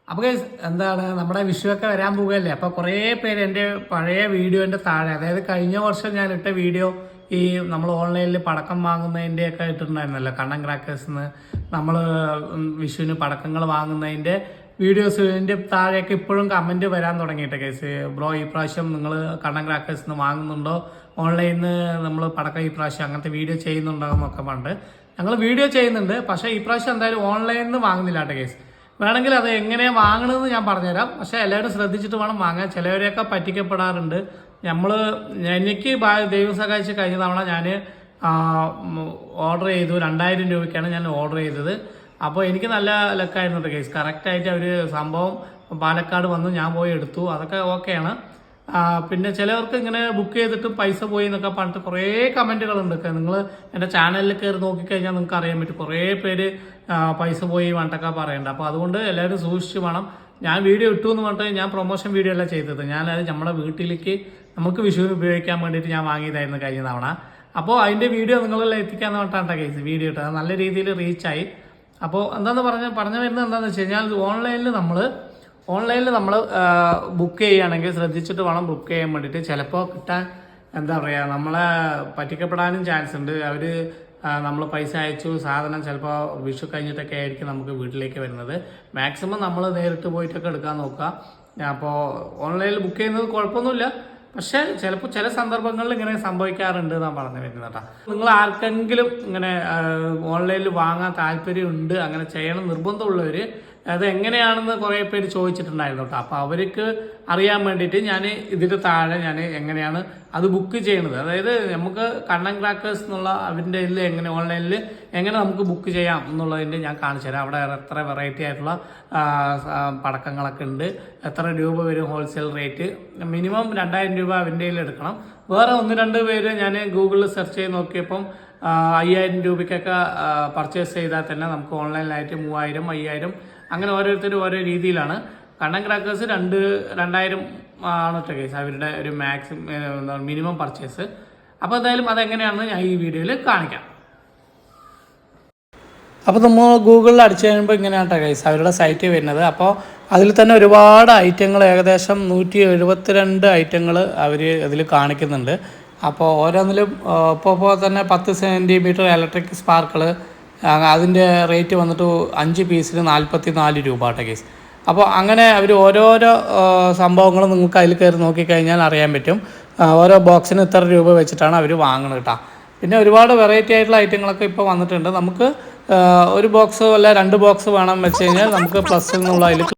അപ്പോൾ ഗൈസ് എന്താണ് നമ്മുടെ വിഷുവൊക്കെ വരാൻ പോവുകയല്ലേ. അപ്പോൾ കുറേ പേര് എൻ്റെ പഴയ വീഡിയോൻ്റെ താഴെ, അതായത് കഴിഞ്ഞ വർഷം ഞാൻ ഇട്ട വീഡിയോ, ഈ നമ്മൾ ഓൺലൈനിൽ പടക്കം വാങ്ങുന്നതിൻ്റെയൊക്കെ ഇട്ടിട്ടുണ്ടായിരുന്നല്ലോ, കണ്ണൻ ക്രാക്കേഴ്സിന്ന് നമ്മൾ വിഷുവിന് പടക്കങ്ങൾ വാങ്ങുന്നതിൻ്റെ വീഡിയോസിൻ്റെ താഴെയൊക്കെ ഇപ്പോഴും കമൻറ്റ് വരാൻ തുടങ്ങിയിട്ട് ഗൈസ്. ബ്രോ ഈ പ്രാവശ്യം നിങ്ങൾ കണ്ണൻ ക്രാക്കേഴ്സിന്ന് വാങ്ങുന്നുണ്ടോ, ഓൺലൈനിൽ നിന്ന് നമ്മൾ പടക്കം ഈ പ്രാവശ്യം അങ്ങനത്തെ വീഡിയോ ചെയ്യുന്നുണ്ടോ എന്നൊക്കെ പണ്ട് ഞങ്ങൾ വീഡിയോ ചെയ്യുന്നുണ്ട്. പക്ഷേ ഈ പ്രാവശ്യം എന്തായാലും ഓൺലൈനിൽ നിന്ന് വാങ്ങുന്നില്ല കേട്ടോ ഗൈസ്. വേണമെങ്കിൽ അത് എങ്ങനെയാണ് വാങ്ങണമെന്ന് ഞാൻ പറഞ്ഞുതരാം. പക്ഷേ എല്ലാവരും ശ്രദ്ധിച്ചിട്ട് വേണം വാങ്ങാൻ. ചിലവരെയൊക്കെ പറ്റിക്കപ്പെടാറുണ്ട്. എനിക്ക് ദൈവം സഹായിച്ച് കഴിഞ്ഞ തവണ ഞാൻ ഓർഡർ ചെയ്തു, 2000 രൂപയ്ക്കാണ് ഞാൻ ഓർഡർ ചെയ്തത്. അപ്പോൾ എനിക്ക് നല്ല ലക്കായിരുന്നു കേസ്. കറക്റ്റായിട്ട് അവർ സംഭവം പാലക്കാട് വന്നു, ഞാൻ പോയി എടുത്തു, അതൊക്കെ ഓക്കെയാണ്. പിന്നെ ചിലവർക്ക് ഇങ്ങനെ ബുക്ക് ചെയ്തിട്ട് പൈസ പോയി എന്നൊക്കെ പറഞ്ഞിട്ട് കുറേ കമൻറ്റുകളുണ്ട്. നിങ്ങൾ എൻ്റെ ചാനലിൽ കയറി നോക്കിക്കഴിഞ്ഞാൽ നിങ്ങൾക്ക് അറിയാൻ പറ്റും, കുറേ പേര് പൈസ പോയി വേണ്ടൊക്കെ പറയണ്ട. അപ്പോൾ അതുകൊണ്ട് എല്ലാവരും സൂക്ഷിച്ച് വേണം. ഞാൻ വീഡിയോ ഇട്ടു എന്ന് പറഞ്ഞിട്ട് ഞാൻ പ്രൊമോഷൻ വീഡിയോ അല്ല ചെയ്തത്. ഞാനത് നമ്മുടെ വീട്ടിലേക്ക് നമുക്ക് വിഷുവിന് ഉപയോഗിക്കാൻ വേണ്ടിയിട്ട് ഞാൻ വാങ്ങിയതായിരുന്നു കഴിഞ്ഞ തവണ. അപ്പോൾ അതിൻ്റെ വീഡിയോ നിങ്ങളെല്ലാം എത്തിക്കാന്ന് പറഞ്ഞിട്ടാണ് കേസ് വീഡിയോ ഇട്ടത്. നല്ല രീതിയിൽ റീച്ചായി. അപ്പോൾ എന്താണെന്ന് പറഞ്ഞു വരുന്നത് എന്താണെന്ന് വെച്ച് കഴിഞ്ഞാൽ, ഓൺലൈനിൽ നമ്മൾ ബുക്ക് ചെയ്യുകയാണെങ്കിൽ ശ്രദ്ധിച്ചിട്ട് വേണം ബുക്ക് ചെയ്യാൻ വേണ്ടിയിട്ട്. ചിലപ്പോൾ കിട്ടാൻ എന്താ പറയുക, നമ്മളെ പറ്റിക്കപ്പെടാനും ചാൻസ് ഉണ്ട്. അവർ നമ്മൾ പൈസ അയച്ചു, സാധനം ചിലപ്പോൾ വിഷു കഴിഞ്ഞിട്ടൊക്കെ ആയിരിക്കും നമുക്ക് വീട്ടിലേക്ക് വരുന്നത്. മാക്സിമം നമ്മൾ നേരിട്ട് പോയിട്ടൊക്കെ എടുക്കാൻ നോക്കുക. അപ്പോൾ ഓൺലൈനിൽ ബുക്ക് ചെയ്യുന്നത് കുഴപ്പമൊന്നുമില്ല, പക്ഷേ ചിലപ്പോൾ ചില സന്ദർഭങ്ങളിൽ ഇങ്ങനെ സംഭവിക്കാറുണ്ട് എന്നാണ് പറഞ്ഞു വരുന്നത് കേട്ടോ. നിങ്ങൾ ആർക്കെങ്കിലും ഇങ്ങനെ ഓൺലൈനിൽ വാങ്ങാൻ താല്പര്യമുണ്ട്, അങ്ങനെ ചെയ്യണം നിർബന്ധമുള്ളവർ, അത് എങ്ങനെയാണെന്ന് കുറേ പേര് ചോദിച്ചിട്ടുണ്ടായിരുന്നു കേട്ടോ. അപ്പോൾ അവർക്ക് അറിയാൻ വേണ്ടിയിട്ട് ഞാൻ ഇതിൻ്റെ താഴെ ഞാൻ എങ്ങനെയാണ് അത് ബുക്ക് ചെയ്യുന്നത്, അതായത് നമുക്ക് കണ്ണൻ ക്രാക്കേഴ്സ് എന്നുള്ള അവരുടെ ഇതിൽ എങ്ങനെ ഓൺലൈനിൽ എങ്ങനെ നമുക്ക് ബുക്ക് ചെയ്യാം എന്നുള്ളതിൻ്റെ ഞാൻ കാണിച്ചു തരാം. അവിടെ എത്ര വെറൈറ്റി ആയിട്ടുള്ള പടക്കങ്ങളൊക്കെ ഉണ്ട്, എത്ര രൂപ വരും ഹോൾസെയിൽ റേറ്റ്, മിനിമം 2000 രൂപ അവൻ്റെ കയ്യിൽ എടുക്കണം. വേറെ 1-2 പേര് ഞാൻ ഗൂഗിളിൽ സെർച്ച് ചെയ്ത് നോക്കിയപ്പം 5000 രൂപയ്ക്കൊക്കെ പർച്ചേസ് ചെയ്താൽ തന്നെ നമുക്ക് ഓൺലൈനിലായിട്ട് 3000, 5000 അങ്ങനെ ഓരോരുത്തരും ഓരോ രീതിയിലാണ്. കണ്ണൻ ക്രാക്കേഴ്സ് 2000 ആണ് കേട്ടോ കേസ് അവരുടെ ഒരു മിനിമം പർച്ചേസ്. അപ്പോൾ എന്തായാലും അതെങ്ങനെയാണെന്ന് ഞാൻ ഈ വീഡിയോയിൽ കാണിക്കാം. അപ്പോൾ നമ്മൾ ഗൂഗിളിൽ അടിച്ചു കഴിയുമ്പോൾ ഇങ്ങനെയാണ് കേട്ടോ കേസ് അവരുടെ സൈറ്റ് വരുന്നത്. അപ്പോൾ അതിൽ തന്നെ ഒരുപാട് ഐറ്റങ്ങൾ, ഏകദേശം 172 ഐറ്റങ്ങൾ അവർ അതിൽ കാണിക്കുന്നുണ്ട്. അപ്പോൾ ഓരോന്നിലും ഇപ്പോൾ തന്നെ 10 സെൻറ്റിമീറ്റർ ഇലക്ട്രിക് സ്പാർക്കിൾ, അതിൻ്റെ റേറ്റ് വന്നിട്ട് 5 പീസിന് 44 രൂപ കേട്ടോ കേസ്. അപ്പോൾ അങ്ങനെ അവർ ഓരോരോ സംഭവങ്ങളും നിങ്ങൾക്ക് അതിൽ കയറി നോക്കിക്കഴിഞ്ഞാൽ അറിയാൻ പറ്റും. ഓരോ ബോക്സിന് ഇത്ര രൂപ വെച്ചിട്ടാണ് അവർ വാങ്ങുന്നത് കേട്ടോ. പിന്നെ ഒരുപാട് വെറൈറ്റി ആയിട്ടുള്ള ഐറ്റങ്ങളൊക്കെ ഇപ്പോൾ വന്നിട്ടുണ്ട്. നമുക്ക് ഒരു ബോക്സ് അല്ല 2 ബോക്സ് വേണം വെച്ച് കഴിഞ്ഞാൽ നമുക്ക് പ്ലസ് എന്നുള്ള അതിൽ